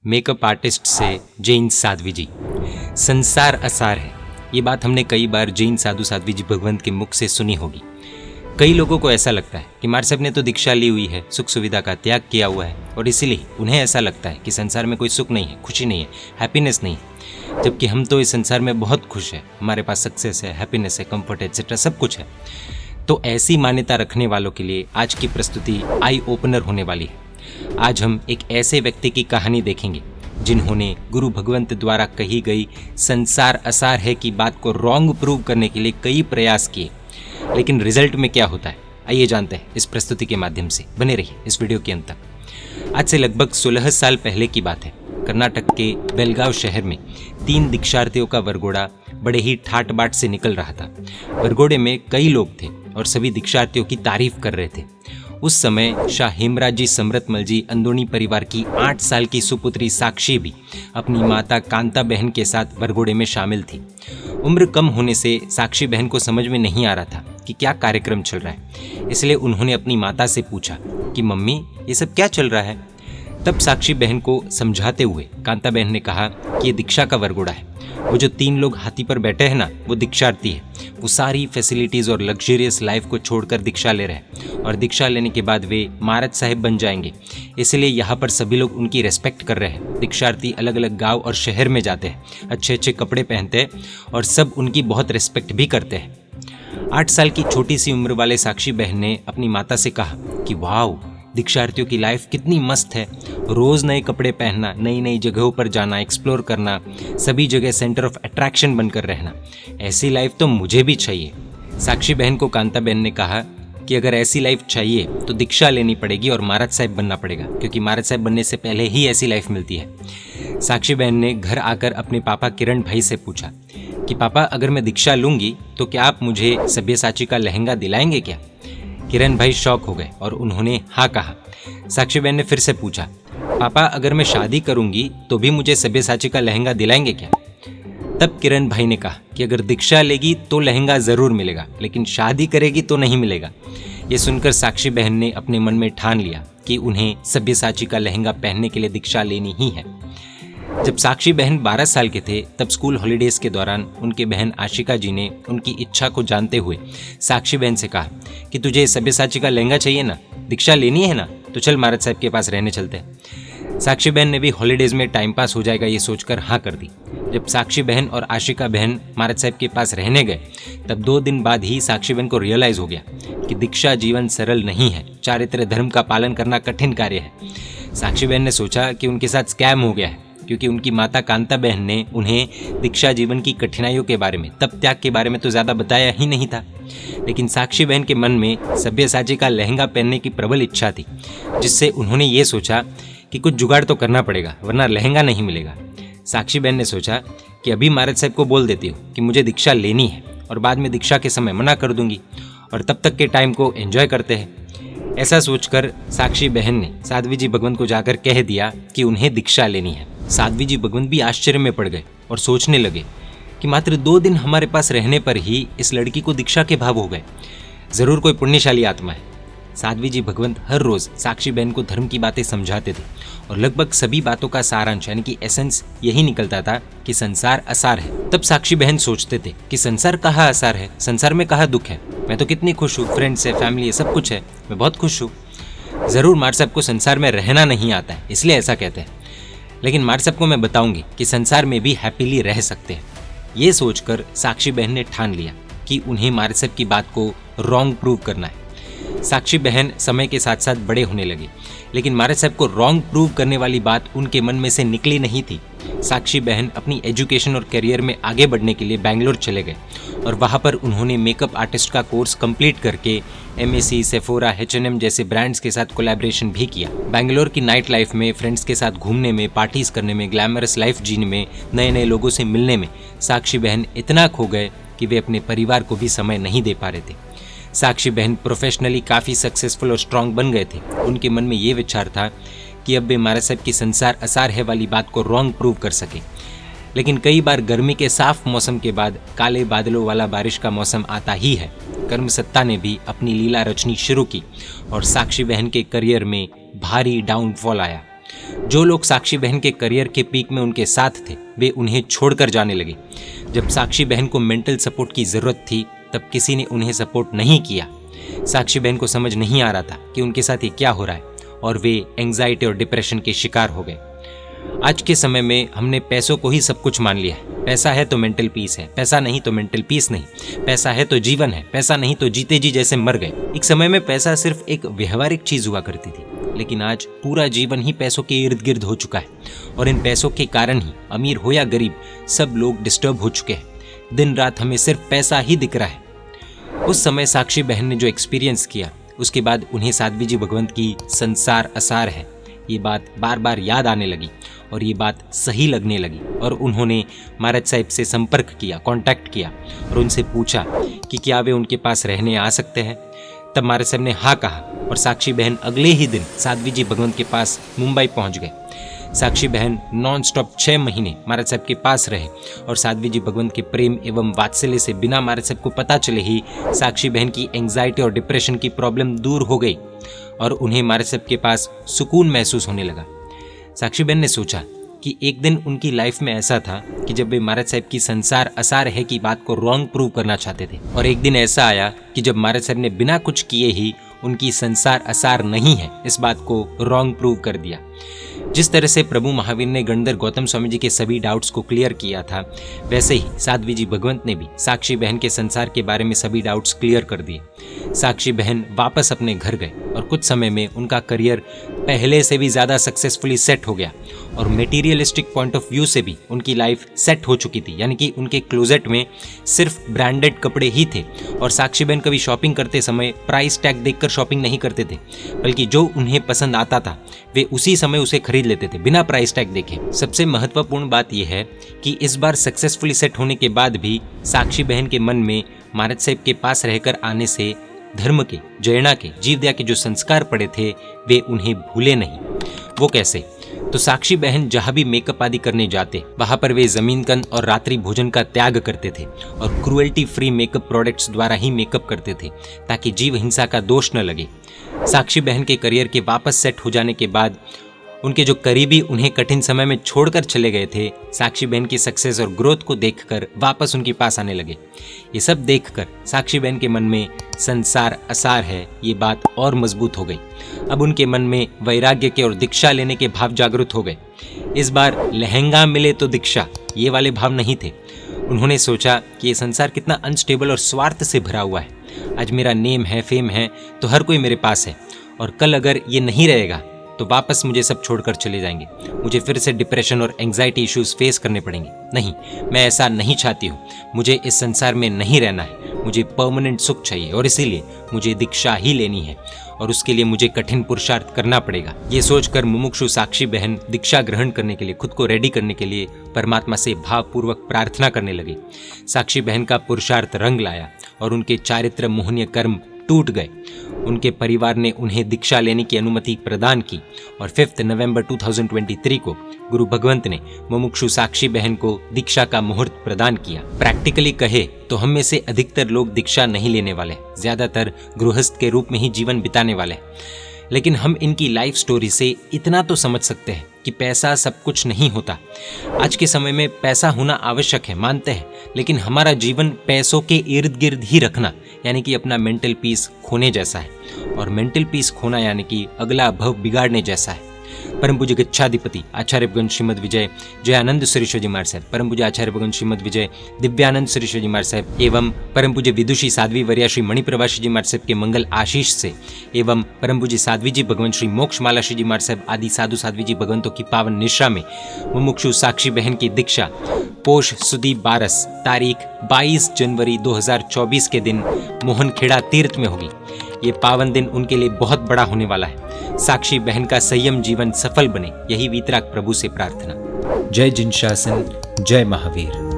Makeup artist से जैन साध्वी जी। संसार असार है, ये बात हमने कई बार जैन साधु साध्वी जी भगवंत के मुख से सुनी होगी। कई लोगों को ऐसा लगता है कि मार साहब ने तो दीक्षा ली हुई है, सुख सुविधा का त्याग किया हुआ है और इसीलिए उन्हें ऐसा लगता है कि संसार में कोई सुख नहीं है, खुशी नहीं है, हैप्पीनेस नहीं है। जबकि हम तो इस संसार में बहुत खुश है, हमारे पास सक्सेस है, हैप्पीनेस है, कंफर्ट है, एक्सेट्रा सब कुछ है। तो ऐसी मान्यता रखने वालों के लिए आज की प्रस्तुति आई ओपनर होने वाली है। आज हम एक ऐसे व्यक्ति की कहानी देखेंगे जिन्होंने गुरु भगवंत द्वारा कही गई संसार असार है की बात को रॉन्ग प्रूव करने के लिए कई प्रयास किए, लेकिन रिजल्ट में क्या होता है आइए जानते हैं इस प्रस्तुति के माध्यम से। बने रहिए इस वीडियो के अंत तक। आज से लगभग 16 साल पहले की बात है। कर्नाटक के बेलगांव शहर में 3 दीक्षार्थियों का वरघोड़ा बड़े ही ठाट बाट से निकल रहा था। वरघोड़े में कई लोग थे और सभी दीक्षार्थियों की तारीफ कर रहे थे। उस समय शाह हेमराज जी समरतमल जी अंदोनी परिवार की 8 साल की सुपुत्री साक्षी भी अपनी माता कांता बहन के साथ वरघोड़े में शामिल थी। उम्र कम होने से साक्षी बहन को समझ में नहीं आ रहा था कि क्या कार्यक्रम चल रहा है, इसलिए उन्होंने अपनी माता से पूछा कि मम्मी ये सब क्या चल रहा है। तब साक्षी बहन को समझाते हुए कांता बहन ने कहा कि ये दीक्षा का वरघोड़ा है। वो जो 3 लोग हाथी पर बैठे हैं ना, वो दीक्षार्थी है। वो सारी फैसिलिटीज़ और लग्जरियस लाइफ को छोड़कर दीक्षा ले रहे हैं और दीक्षा लेने के बाद वे महाराज साहिब बन जाएंगे, इसलिए यहाँ पर सभी लोग उनकी रेस्पेक्ट कर रहे हैं। दीक्षार्थी अलग अलग गांव और शहर में जाते हैं, अच्छे अच्छे कपड़े पहनते हैं और सब उनकी बहुत रेस्पेक्ट भी करते हैं। 8 साल की छोटी सी उम्र वाले साक्षी बहन ने अपनी माता से कहा कि वाह, दीक्षार्थियों की लाइफ कितनी मस्त है। रोज़ नए कपड़े पहनना, नई नई जगहों पर जाना, एक्सप्लोर करना, सभी जगह सेंटर ऑफ अट्रैक्शन बनकर रहना, ऐसी लाइफ तो मुझे भी चाहिए। साक्षी बहन को कांता बहन ने कहा कि अगर ऐसी लाइफ चाहिए तो दीक्षा लेनी पड़ेगी और महाराज साहब बनना पड़ेगा, क्योंकि महाराज साहब बनने से पहले ही ऐसी लाइफ मिलती है। साक्षी बहन ने घर आकर अपने पापा किरण भाई से पूछा कि पापा अगर मैं दीक्षा लूँगी तो क्या आप मुझे सब्यसाची का लहंगा दिलाएंगे क्या। किरण भाई शॉक हो गए और उन्होंने हाँ कहा। साक्षी बहन ने फिर से पूछा, पापा अगर मैं शादी करूंगी तो भी मुझे सब्यसाची का लहंगा दिलाएंगे क्या। तब किरण भाई ने कहा कि अगर दीक्षा लेगी तो लहंगा ज़रूर मिलेगा, लेकिन शादी करेगी तो नहीं मिलेगा। ये सुनकर साक्षी बहन ने अपने मन में ठान लिया कि उन्हें सब्यसाची का लहंगा पहनने के लिए दीक्षा लेनी ही है। जब साक्षी बहन 12 साल के थे तब स्कूल हॉलीडेज़ के दौरान उनके बहन आशिका जी ने उनकी इच्छा को जानते हुए साक्षी बहन से कहा कि तुझे सब्यसाची का लहंगा चाहिए ना, दीक्षा लेनी है ना, तो चल महाराज साहब के पास रहने चलते हैं। साक्षी बहन ने भी हॉलीडेज़ में टाइम पास हो जाएगा ये सोचकर हाँ कर दी। जब साक्षी बहन और आशिका बहन महाराज साहब के पास रहने गए तब 2 दिन बाद ही साक्षी बहन को रियलाइज़ हो गया कि दीक्षा जीवन सरल नहीं है, चारित्र्य धर्म का पालन करना कठिन कार्य है। साक्षी बहन ने सोचा कि उनके साथ स्कैम हो गया है, क्योंकि उनकी माता कांता बहन ने उन्हें दीक्षा जीवन की कठिनाइयों के बारे में, तप त्याग के बारे में तो ज़्यादा बताया ही नहीं था। लेकिन साक्षी बहन के मन में सब्यसाची का लहंगा पहनने की प्रबल इच्छा थी, जिससे उन्होंने ये सोचा कि कुछ जुगाड़ तो करना पड़ेगा वरना लहंगा नहीं मिलेगा। साक्षी बहन ने सोचा कि अभी महाराज साहब को बोल देती हूँ कि मुझे दीक्षा लेनी है और बाद में दीक्षा के समय मना कर दूंगी और तब तक के टाइम को एंजॉय करते हैं। ऐसा सोचकर साक्षी बहन ने साध्वी जी भगवंत को जाकर कह दिया कि उन्हें दीक्षा लेनी है। साध्वी जी भगवंत भी आश्चर्य में पड़ गए और सोचने लगे कि मात्र 2 दिन हमारे पास रहने पर ही इस लड़की को दीक्षा के भाव हो गए, ज़रूर कोई पुण्यशाली आत्मा है। साध्वी जी भगवंत हर रोज़ साक्षी बहन को धर्म की बातें समझाते थे और लगभग सभी बातों का सारांश यानी कि एसेंस यही निकलता था कि संसार असार है। तब साक्षी बहन सोचते थे कि संसार कहाँ असार है, संसार में कहाँ दुख है, मैं तो कितनी खुश हूँ, फ्रेंड्स है, फैमिली है, सब कुछ है, मैं बहुत खुश हूँ। ज़रूर मार साहब को संसार में रहना नहीं आता है इसलिए ऐसा कहते हैं, लेकिन मार साहब को मैं बताऊंगी कि संसार में भी हैप्पीली रह सकते हैं। ये सोचकर साक्षी बहन ने ठान लिया कि उन्हें मार साहब की बात को रॉन्ग प्रूव करना है। साक्षी बहन समय के साथ साथ बड़े होने लगे, लेकिन महाराज साहब को रॉन्ग प्रूव करने वाली बात उनके मन में से निकली नहीं थी। साक्षी बहन अपनी एजुकेशन और करियर में आगे बढ़ने के लिए बैंगलोर चले गए और वहाँ पर उन्होंने मेकअप आर्टिस्ट का कोर्स कंप्लीट करके MAC, सेफोरा, H&M जैसे ब्रांड्स के साथ कोलैबोरेशन भी किया। बैंगलोर की नाइट लाइफ में, फ्रेंड्स के साथ घूमने में, पार्टीज करने में, ग्लैमरस लाइफ जीने में, नए नए लोगों से मिलने में साक्षी बहन इतना खो गए कि वे अपने परिवार को भी समय नहीं दे पा रहे थे। साक्षी बहन प्रोफेशनली काफ़ी सक्सेसफुल और स्ट्रांग बन गए थे। उनके मन में ये विचार था कि अब वे महाराज साहब की संसार असार है वाली बात को रॉन्ग प्रूव कर सके। लेकिन कई बार गर्मी के साफ मौसम के बाद काले बादलों वाला बारिश का मौसम आता ही है। कर्म सत्ता ने भी अपनी लीला रचनी शुरू की और साक्षी बहन के करियर में भारी डाउनफॉल आया। जो लोग साक्षी बहन के करियर के पीक में उनके साथ थे वे उन्हें छोड़कर जाने लगे। जब साक्षी बहन को मेंटल सपोर्ट की ज़रूरत थी तब किसी ने उन्हें सपोर्ट नहीं किया। साक्षी बहन को समझ नहीं आ रहा था कि उनके साथ ये क्या हो रहा है और वे एंग्जाइटी और डिप्रेशन के शिकार हो गए। आज के समय में हमने पैसों को ही सब कुछ मान लिया है। पैसा है तो मेंटल पीस है, पैसा नहीं तो मेंटल पीस नहीं, पैसा है तो जीवन है, पैसा नहीं तो जीते जी जैसे मर गए। एक समय में पैसा सिर्फ एक व्यवहारिक चीज हुआ करती थी, लेकिन आज पूरा जीवन ही पैसों के इर्द गिर्द हो चुका है और इन पैसों के कारण ही अमीर हो या गरीब सब लोग डिस्टर्ब हो चुके हैं। दिन रात हमें सिर्फ पैसा ही दिख रहा है। उस समय साक्षी बहन ने जो एक्सपीरियंस किया उसके बाद उन्हें साध्वी जी भगवंत की संसार असार है ये बात बार बार याद आने लगी और ये बात सही लगने लगी और उन्होंने महाराज साहिब से संपर्क किया, कांटेक्ट किया और उनसे पूछा कि क्या वे उनके पास रहने आ सकते हैं। तब महाराज साहब ने हाँ कहा और साक्षी बहन अगले ही दिन साध्वी जी भगवंत के पास मुंबई पहुंच गए। साक्षी बहन नॉन स्टॉप 6 महीने महाराज साहब के पास रहे और साध्वी जी भगवंत के प्रेम एवं वात्सल्य से बिना महाराज साहब को पता चले ही साक्षी बहन की एंग्जाइटी और डिप्रेशन की प्रॉब्लम दूर हो गई और उन्हें महाराज साहब के पास सुकून महसूस होने लगा। साक्षी बहन ने सोचा कि एक दिन उनकी लाइफ में ऐसा था कि जब वे महाराज साहब की संसार असार है की बात को रॉन्ग प्रूव करना चाहते थे और एक दिन ऐसा आया कि जब महाराज साहब ने बिना कुछ किए ही उनकी संसार असार नहीं है इस बात को रॉन्ग प्रूव कर दिया। जिस तरह से प्रभु महावीर ने गणधर गौतम स्वामी जी के सभी डाउट्स को क्लियर किया था वैसे ही साध्वी जी भगवंत ने भी साक्षी बहन के संसार के बारे में सभी डाउट्स क्लियर कर दिए। साक्षी बहन वापस अपने घर गए और कुछ समय में उनका करियर पहले से भी ज़्यादा सक्सेसफुली सेट हो गया और मेटीरियलिस्टिक पॉइंट ऑफ व्यू से भी उनकी लाइफ सेट हो चुकी थी, यानी कि उनके क्लोजेट में सिर्फ ब्रांडेड कपड़े ही थे और साक्षी बहन कभी शॉपिंग करते समय प्राइस टैग देखकर शॉपिंग नहीं करते थे, बल्कि जो उन्हें पसंद आता था वे उसी समय उसे खरीद लेते थे बिना प्राइस टैग देखे। सबसे महत्वपूर्ण बात यह है कि इस बार सक्सेसफुली सेट होने के बाद भी साक्षी बहन के मन में महाराज साहब के पास रहकर आने से धर्म के, जयना के, जीवदया के जो संस्कार पड़े थे वे उन्हें भूले नहीं। वो कैसे? तो साक्षी बहन जहाँ भी मेकअप आदि करने जाते वहाँ पर वे जमीन कंद और रात्रि भोजन का त्याग करते थे और क्रुएल्टी फ्री मेकअप प्रोडक्ट्स द्वारा ही मेकअप करते थे ताकि जीव हिंसा का दोष न लगे। साक्षी बहन के करियर के वापस सेट हो जाने के बाद उनके जो करीबी उन्हें कठिन समय में छोड़कर चले गए थे, साक्षी बहन की सक्सेस और ग्रोथ को देखकर वापस उनके पास आने लगे। ये सब देखकर साक्षी बहन के मन में संसार असार है ये बात और मजबूत हो गई। अब उनके मन में वैराग्य के और दीक्षा लेने के भाव जागृत हो गए। इस बार लहंगा मिले तो दीक्षा ये वाले भाव नहीं थे। उन्होंने सोचा कि ये संसार कितना अनस्टेबल और स्वार्थ से भरा हुआ है। आज मेरा नेम है, फेम है तो हर कोई मेरे पास है और कल अगर ये नहीं रहेगा तो वापस मुझे सब छोड़कर चले जाएंगे। मुझे फिर से डिप्रेशन और एंग्जाइटी इश्यूज फेस करने पड़ेंगे। नहीं, मैं ऐसा नहीं चाहती हूँ। मुझे इस संसार में नहीं रहना है। मुझे परमानेंट सुख चाहिए और इसीलिए मुझे दीक्षा ही लेनी है और उसके लिए मुझे कठिन पुरुषार्थ करना पड़ेगा। ये सोचकर मुमुक्षु साक्षी बहन दीक्षा ग्रहण करने के लिए, खुद को रेडी करने के लिए परमात्मा से भावपूर्वक प्रार्थना करने लगे। साक्षी बहन का पुरुषार्थ रंग लाया और उनके चारित्र मोहनीय कर्म टूट गए। उनके परिवार ने उन्हें दीक्षा लेने की अनुमति प्रदान की और 5 नवंबर 2023 को गुरु भगवंत ने मुमुक्षु साक्षी बहन को दीक्षा का मुहूर्त प्रदान किया। प्रैक्टिकली कहे तो हम में से अधिकतर लोग दीक्षा नहीं लेने वाले, ज्यादातर गृहस्थ के रूप में ही जीवन बिताने वाले, लेकिन हम इनकी लाइफ स्टोरी से इतना तो समझ सकते हैं कि पैसा सब कुछ नहीं होता। आज के समय में पैसा होना आवश्यक है, मानते हैं, लेकिन हमारा जीवन पैसों के इर्द गिर्द ही रखना यानी कि अपना मेंटल पीस खोने जैसा है और मेंटल पीस खोना यानी कि अगला भव बिगाड़ने जैसा है। परम पूज्य गच्छाधिपति आचार्य भगवान श्रीमद विजय जयानंद श्रीश्वर जी महाराज साहब, परम पूज्य आचार्य भगवान श्रीमद विजय दिव्यानंद श्रीश्वर जी महाराज साहब एवं परम पूज्य विदुषी साध्वी वर्या श्री मणिप्रवासी जी महाराज साहब के मंगल आशीष से एवं परम पूज्य साध्वी जी भगवान श्री मोक्षमाला श्री जी महाराज साहब आदि साधु साध्वी जी भगवंतों की पावन निश्रा में मुमुक्षु साक्षी बहन की दीक्षा पोष सुदी 12 तारीख 22 जनवरी 2024 के दिन मोहनखेड़ा तीर्थ में होगी। ये पावन दिन उनके लिए बहुत बड़ा होने वाला है। साक्षी बहन का संयम जीवन सफल बने, यही वीतराग प्रभु से प्रार्थना। जय जिनशासन, जय महावीर।